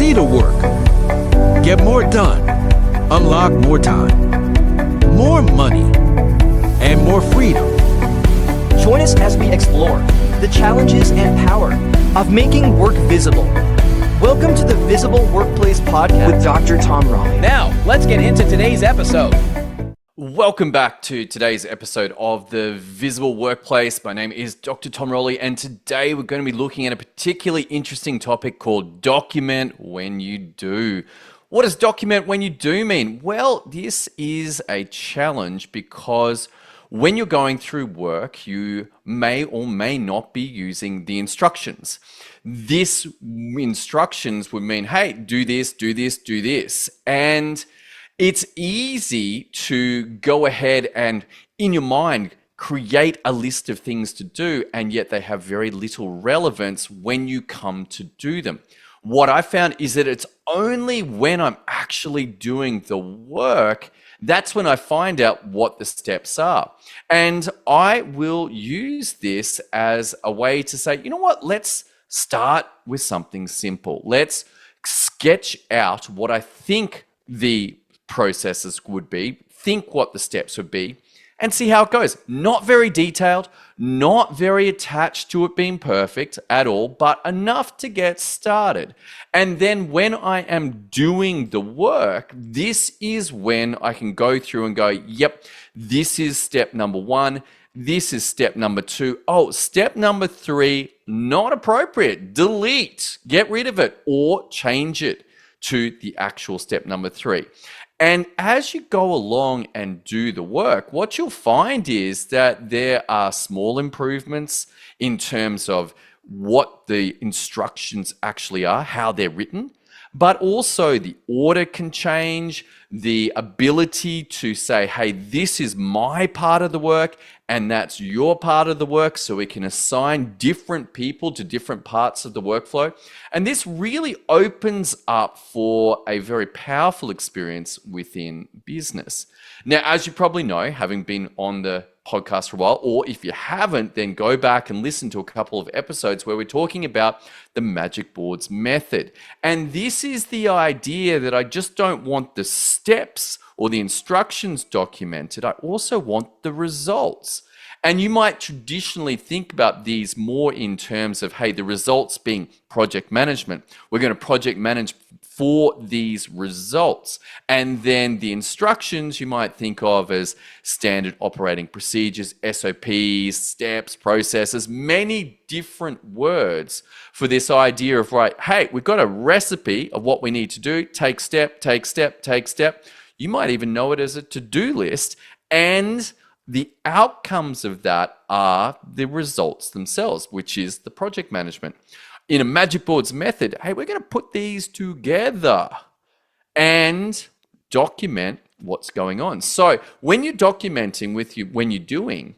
see the work, get more done, unlock more time, more money, and more freedom. Join us as we explore the challenges and power of making work visible. Welcome to the Visible Workplace Podcast with Dr. Tom Raleigh. Now, let's get into today's episode. Welcome back to today's episode of the Visible Workplace. My name is Dr. Tom Raleigh, and today we're going to be looking at a particularly interesting topic called document when you do. What does document when you do mean? Well, this is a challenge because when you're going through work, you may or may not be using the instructions. These instructions would mean, hey, do this, do this, do this. And it's easy to go ahead and, in your mind, create a list of things to do, and yet they have very little relevance when you come to do them. What I found is that it's only when I'm actually doing the work that's when I find out what the steps are. And I will use this as a way to say, you know what, let's start with something simple. Let's sketch out what I think the processes would be, think what the steps would be, and see how it goes. Not very detailed, not very attached to it being perfect at all, but enough to get started. And then when I am doing the work, this is when I can go through and go, yep, this is step number 1. This is step number 2. Oh, step number 3, not appropriate. Delete, get rid of it, or change it to the actual step number 3. And as you go along and do the work, what you'll find is that there are small improvements in terms of what the instructions actually are, how they're written, but also the order can change, the ability to say, hey, this is my part of the work and that's your part of the work, so we can assign different people to different parts of the workflow. And this really opens up for a very powerful experience within business. Now, as you probably know, having been on the podcast for a while, or if you haven't, then go back and listen to a couple of episodes where we're talking about the Magic Boards method. And this is the idea that I just don't want the steps or the instructions documented. I also want the results. And you might traditionally think about these more in terms of, hey, the results being project management. We're going to project manage for these results. And then the instructions you might think of as standard operating procedures, SOPs, steps, processes, many different words for this idea of, right, hey, we've got a recipe of what we need to do. Take step, take step, take step. You might even know it as a to-do list, and the outcomes of that are the results themselves, which is the project management. In a Magic Boards method, hey, we're going to put these together and document what's going on. So when you're documenting when you're doing,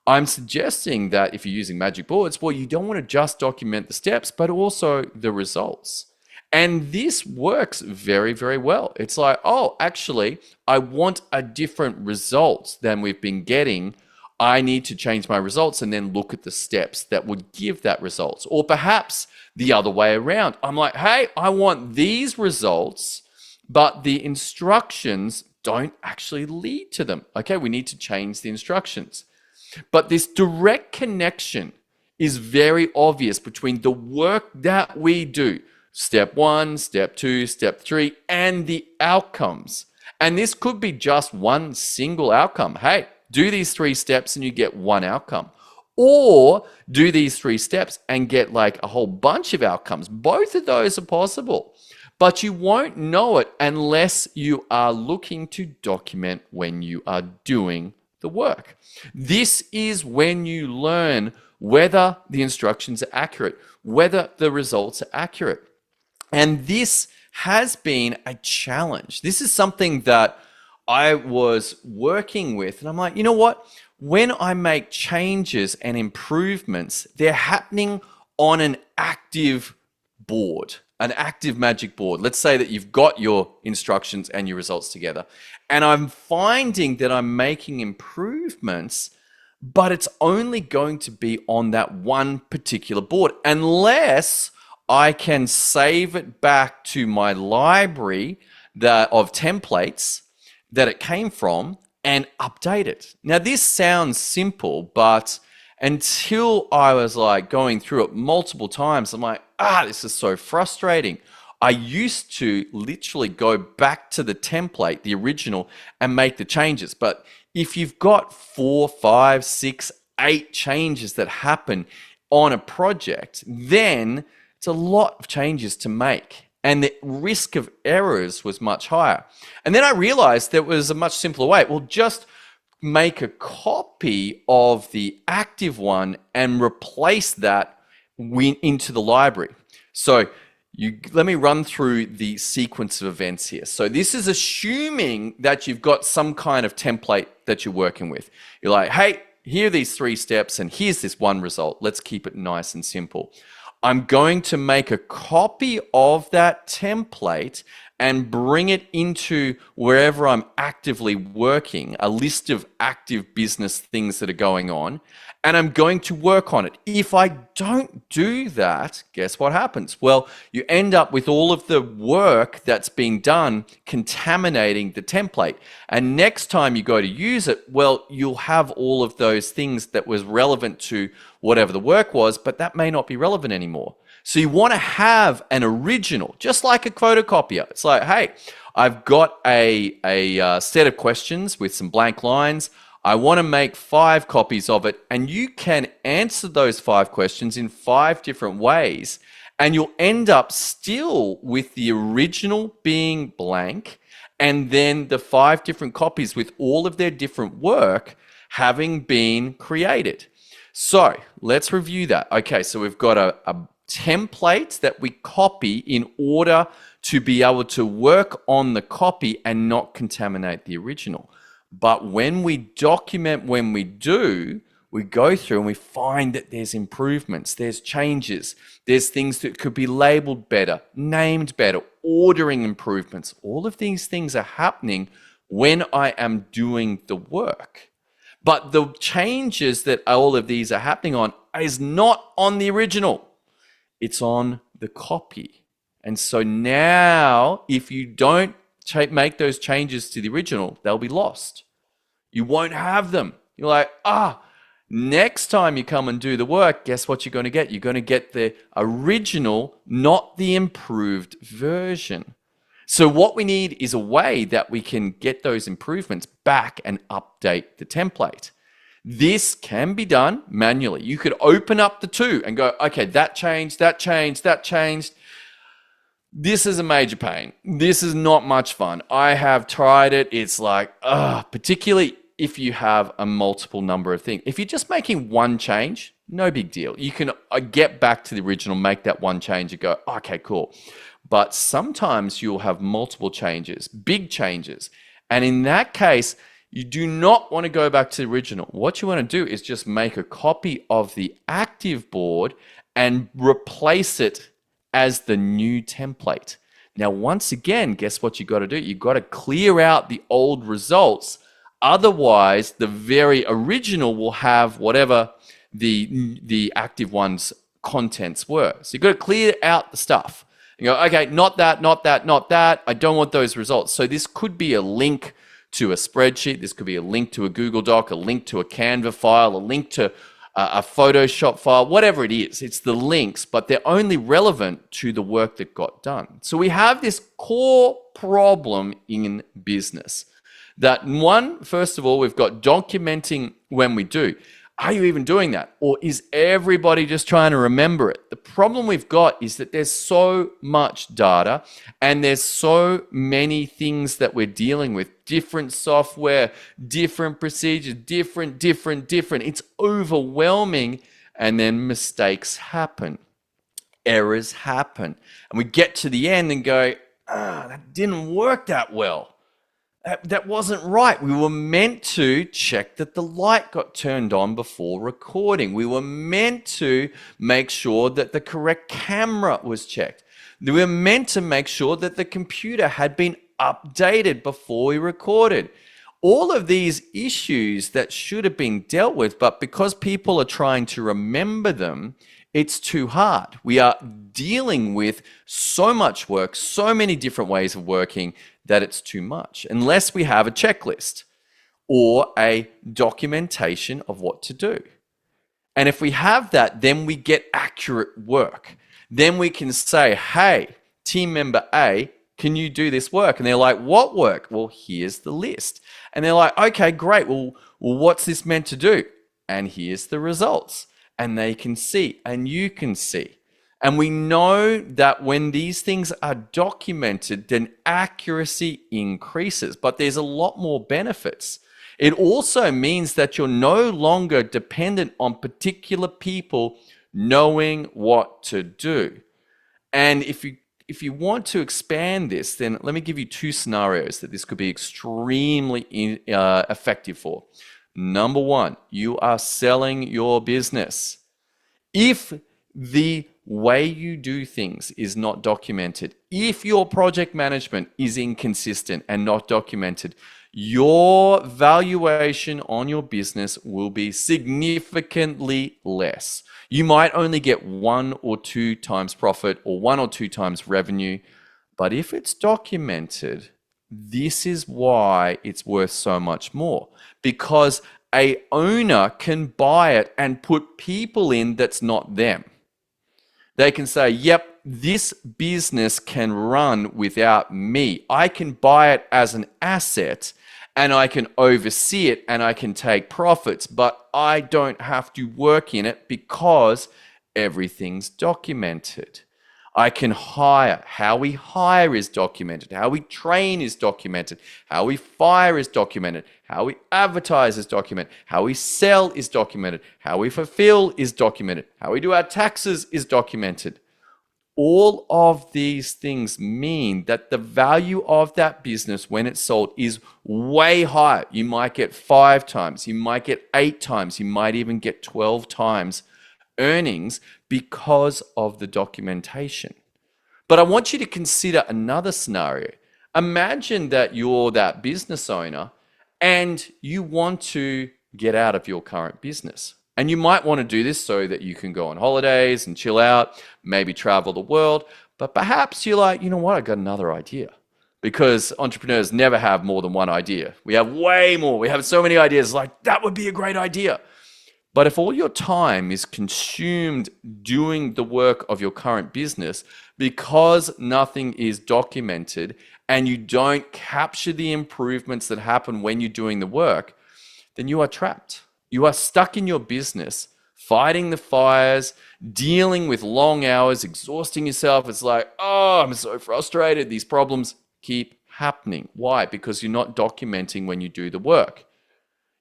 I'm suggesting that if you're using Magic Boards, well, you don't want to just document the steps, but also the results. And this works very, very well. It's like, oh, actually, I want a different result than we've been getting. I need to change my results and then look at the steps that would give that results. Or perhaps the other way around. I'm like, hey, I want these results, but the instructions don't actually lead to them. Okay, we need to change the instructions. But this direct connection is very obvious between the work that we do, step 1, step 2, step 3, and the outcomes. And this could be just one single outcome. Hey, do these 3 steps and you get one outcome. Or do these 3 steps and get like a whole bunch of outcomes. Both of those are possible. But you won't know it unless you are looking to document when you are doing the work. This is when you learn whether the instructions are accurate, whether the results are accurate. And this has been a challenge. This is something that I was working with, and I'm like, you know what? When I make changes and improvements, they're happening on an active board, an active Magic Board. Let's say that you've got your instructions and your results together, and I'm finding that I'm making improvements, but it's only going to be on that one particular board unless I can save it back to my library of templates that it came from and update it. Now, this sounds simple, but until I was like going through it multiple times, I'm like, this is so frustrating. I used to literally go back to the template, the original, and make the changes. But if you've got 4, 5, 6, 8 changes that happen on a project, then it's a lot of changes to make. And the risk of errors was much higher. And then I realized there was a much simpler way. Well, just make a copy of the active one and replace that into the library. So let me run through the sequence of events here. So this is assuming that you've got some kind of template that you're working with. You're like, hey, here are these 3 steps and here's this one result. Let's keep it nice and simple. I'm going to make a copy of that template and bring it into wherever I'm actively working, a list of active business things that are going on, and I'm going to work on it. If I don't do that, guess what happens? Well, you end up with all of the work that's being done contaminating the template. And next time you go to use it, well, you'll have all of those things that was relevant to whatever the work was, but that may not be relevant anymore. So you want to have an original, just like a photocopier. It's like, hey, I've got a set of questions with some blank lines. I want to make 5 copies of it, and you can answer those 5 questions in 5 different ways, and you'll end up still with the original being blank, and then the 5 different copies with all of their different work having been created. So let's review that. Okay, so we've got a template that we copy in order to be able to work on the copy and not contaminate the original. But when we document, when we do, we go through and we find that there's improvements, there's changes, there's things that could be labeled better, named better, ordering improvements. All of these things are happening when I am doing the work. But the changes that all of these are happening on is not on the original. It's on the copy. And so now, if you don't make those changes to the original, they'll be lost. You won't have them. You're like, next time you come and do the work, guess what you're going to get? You're going to get the original, not the improved version. So what we need is a way that we can get those improvements back and update the template. This can be done manually. You could open up the 2 and go, okay, that changed, that changed, that changed. This is a major pain. This is not much fun. I have tried it. It's like, particularly if you have a multiple number of things. If you're just making one change, no big deal. You can get back to the original, make that one change and go, okay, cool. But sometimes you'll have multiple changes, big changes. And in that case, you do not want to go back to the original. What you want to do is just make a copy of the active board and replace it as the new template. Now, once again, guess what you got to do? You got to clear out the old results. Otherwise, the very original will have whatever the active one's contents were. So you got to clear out the stuff. You go, okay, not that, not that, not that. I don't want those results. So this could be a link to a spreadsheet. This could be a link to a Google Doc, a link to a Canva file, a link to a Photoshop file, whatever it is. It's the links, but they're only relevant to the work that got done. So we have this core problem in business. That one, first of all, we've got documenting when we do. Are you even doing that? Or is everybody just trying to remember it? The problem we've got is that there's so much data and there's so many things that we're dealing with. Different software, different procedures, different. It's overwhelming, and then mistakes happen. Errors happen. And we get to the end and go, that didn't work that well. That wasn't right. We were meant to check that the light got turned on before recording. We were meant to make sure that the correct camera was checked. We were meant to make sure that the computer had been updated before we recorded. All of these issues that should have been dealt with, but because people are trying to remember them, It's too hard. We are dealing with so much work, so many different ways of working that it's too much, unless we have a checklist or a documentation of what to do. And if we have that, then we get accurate work. Then we can say, hey, team member A, can you do this work? And they're like, what work? Well, here's the list. And they're like, okay, great. Well, what's this meant to do? And here's the results. And they can see, and you can see. And we know that when these things are documented, then accuracy increases. But there's a lot more benefits. It also means that you're no longer dependent on particular people knowing what to do. And if you want to expand this, then let me give you two scenarios that this could be extremely effective for. Number one, you are selling your business. If the way you do things is not documented, if your project management is inconsistent and not documented, your valuation on your business will be significantly less. You might only get 1 or 2 times profit or 1 or 2 times revenue. But if it's documented, this is why it's worth so much more, because a owner can buy it and put people in that's not them. They can say, yep, this business can run without me. I can buy it as an asset and I can oversee it and I can take profits, but I don't have to work in it because everything's documented. I can hire. How we hire is documented. How we train is documented. How we fire is documented. How we advertise is documented. How we sell is documented. How we fulfill is documented. How we do our taxes is documented. All of these things mean that the value of that business when it's sold is way higher. You might get 5 times, you might get 8 times, you might even get 12 times earnings because of the documentation. But I want you to consider another scenario. Imagine that you're that business owner and you want to get out of your current business. And you might want to do this so that you can go on holidays and chill out, maybe travel the world. But perhaps you're like, you know what, I got another idea. Because entrepreneurs never have more than one idea. We have way more. We have so many ideas, like that would be a great idea. But if all your time is consumed doing the work of your current business because nothing is documented and you don't capture the improvements that happen when you're doing the work, then you are trapped. You are stuck in your business, fighting the fires, dealing with long hours, exhausting yourself. It's like, oh, I'm so frustrated. These problems keep happening. Why? Because you're not documenting when you do the work.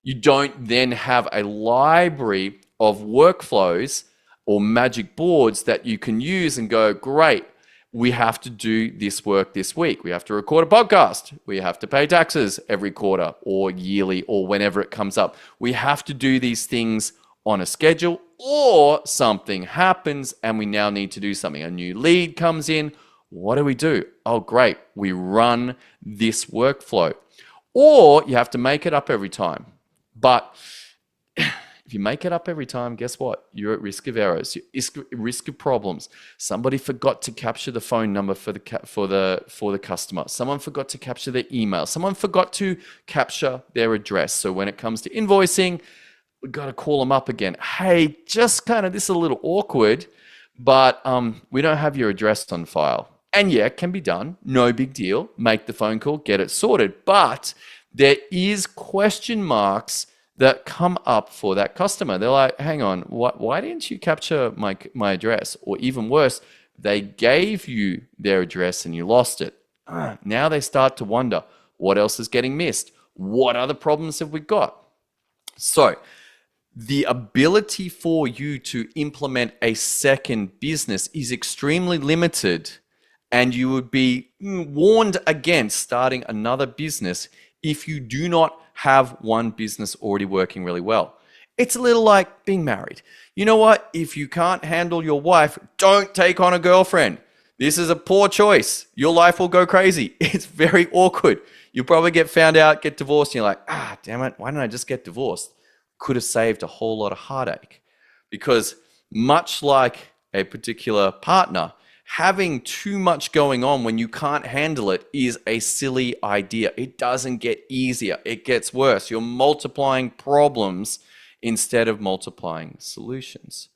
You don't then have a library of workflows or magic boards that you can use and go, great, we have to do this work this week. We have to record a podcast. We have to pay taxes every quarter or yearly or whenever it comes up. We have to do these things on a schedule, or something happens and we now need to do something. A new lead comes in. What do? Oh, great. We run this workflow. Or you have to make it up every time. But if you make it up every time, guess what? You're at risk of errors, you're at risk of problems. Somebody forgot to capture the phone number for the customer. Someone forgot to capture their email. Someone forgot to capture their address. So when it comes to invoicing, we've got to call them up again. Hey, just kind of this is a little awkward, but we don't have your address on file. And yeah, it can be done. No big deal. Make the phone call, get it sorted. But there is question marks that come up for that customer. They're like, hang on, why didn't you capture my address? Or even worse, they gave you their address and you lost it. Now they start to wonder, what else is getting missed? What other problems have we got? So the ability for you to implement a second business is extremely limited, and you would be warned against starting another business if you do not have one business already working really well. It's a little like being married. You know what? If you can't handle your wife, don't take on a girlfriend. This is a poor choice. Your life will go crazy. It's very awkward. You'll probably get found out, get divorced, and you're like, damn it, why didn't I just get divorced? Could have saved a whole lot of heartache. Because Much like a particular partner, having too much going on when you can't handle it is a silly idea. It doesn't get easier, it gets worse. You're multiplying problems instead of multiplying solutions.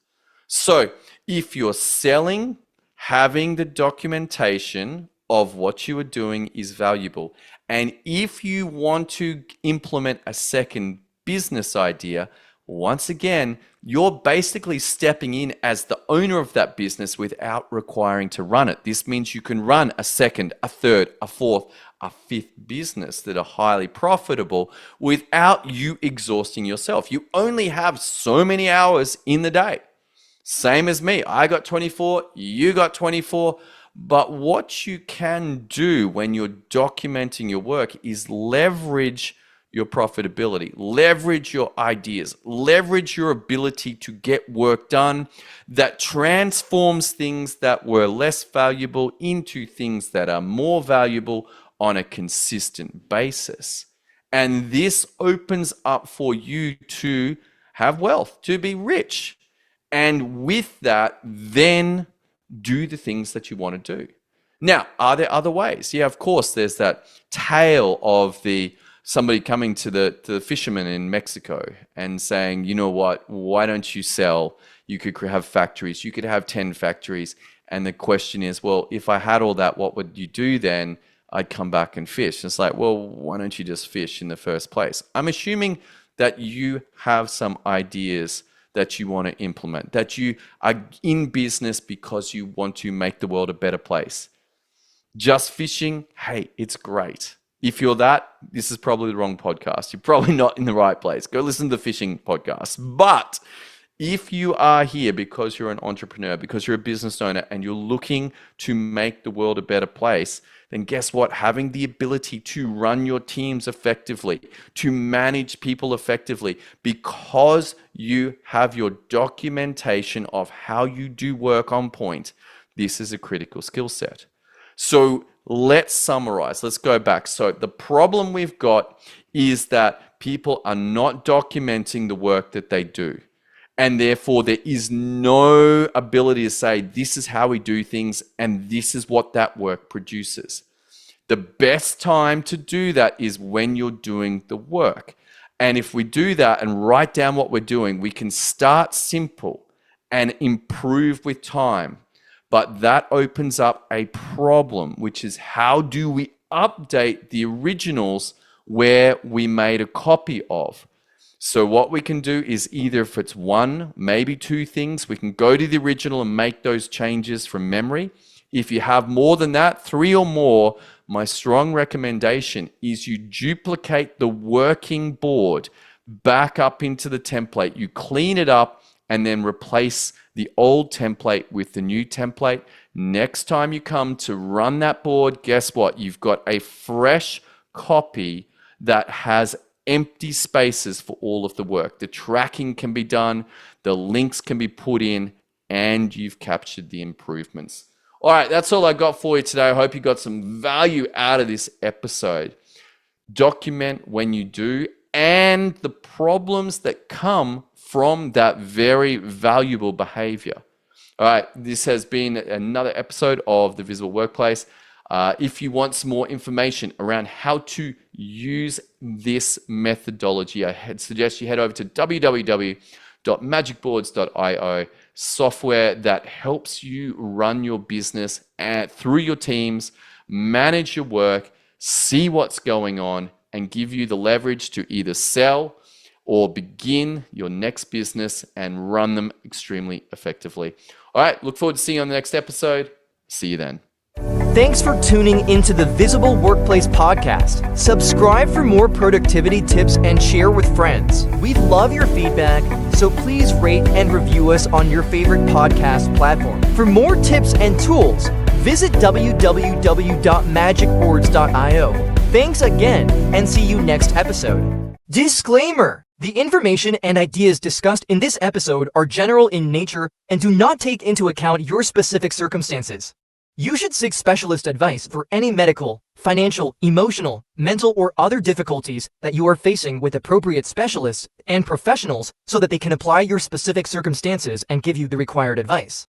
So if you're selling, having the documentation of what you are doing is valuable. And if you want to implement a second business idea, once again, you're basically stepping in as the owner of that business without requiring to run it. This means you can run a second, a third, a fourth, a fifth business that are highly profitable without you exhausting yourself. You only have so many hours in the day. Same as me. I got 24, you got 24. But what you can do when you're documenting your work is leverage your profitability, leverage your ideas, leverage your ability to get work done that transforms things that were less valuable into things that are more valuable on a consistent basis. And this opens up for you to have wealth, to be rich. And with that, then do the things that you want to do. Now, are there other ways? Yeah, of course, there's that tale of somebody coming to the fishermen in Mexico and saying, you know what, why don't you sell? You could have factories. You could have 10 factories. And the question is, well, if I had all that, what would you do then? I'd come back and fish. It's like, well, why don't you just fish in the first place? I'm assuming that you have some ideas that you want to implement, that you are in business because you want to make the world a better place. Just fishing, hey, it's great. If you're that, this is probably the wrong podcast. You're probably not in the right place. Go listen to the fishing podcast. But if you are here because you're an entrepreneur, because you're a business owner, and you're looking to make the world a better place, then guess what? Having the ability to run your teams effectively, to manage people effectively, because you have your documentation of how you do work on point, this is a critical skill set. So let's summarize. Let's go back. So the problem we've got is that people are not documenting the work that they do. And therefore, there is no ability to say, this is how we do things, and this is what that work produces. The best time to do that is when you're doing the work. And if we do that and write down what we're doing, we can start simple and improve with time. But that opens up a problem, which is how do we update the originals where we made a copy of? So what we can do is either if it's one, maybe two things, we can go to the original and make those changes from memory. If you have more than that, 3 or more, my strong recommendation is you duplicate the working board back up into the template. You clean it up and then replace the old template with the new template. Next time you come to run that board, guess what? You've got a fresh copy that has empty spaces for all of the work. The tracking can be done, the links can be put in, and you've captured the improvements. All right, that's all I got for you today. I hope you got some value out of this episode. Document when you do and the problems that come from that very valuable behavior. All right, this has been another episode of The Visible Workplace. If you want some more information around how to use this methodology, I suggest you head over to www.magicboards.io, software that helps you run your business through your teams, manage your work, see what's going on, and give you the leverage to either sell or begin your next business and run them extremely effectively. All right, look forward to seeing you on the next episode. See you then. Thanks for tuning into the Visible Workplace podcast. Subscribe for more productivity tips and share with friends. We love your feedback, so please rate and review us on your favorite podcast platform. For more tips and tools, visit www.magicboards.io. Thanks again, and see you next episode. Disclaimer: the information and ideas discussed in this episode are general in nature and do not take into account your specific circumstances. You should seek specialist advice for any medical, financial, emotional, mental, or other difficulties that you are facing with appropriate specialists and professionals so that they can apply your specific circumstances and give you the required advice.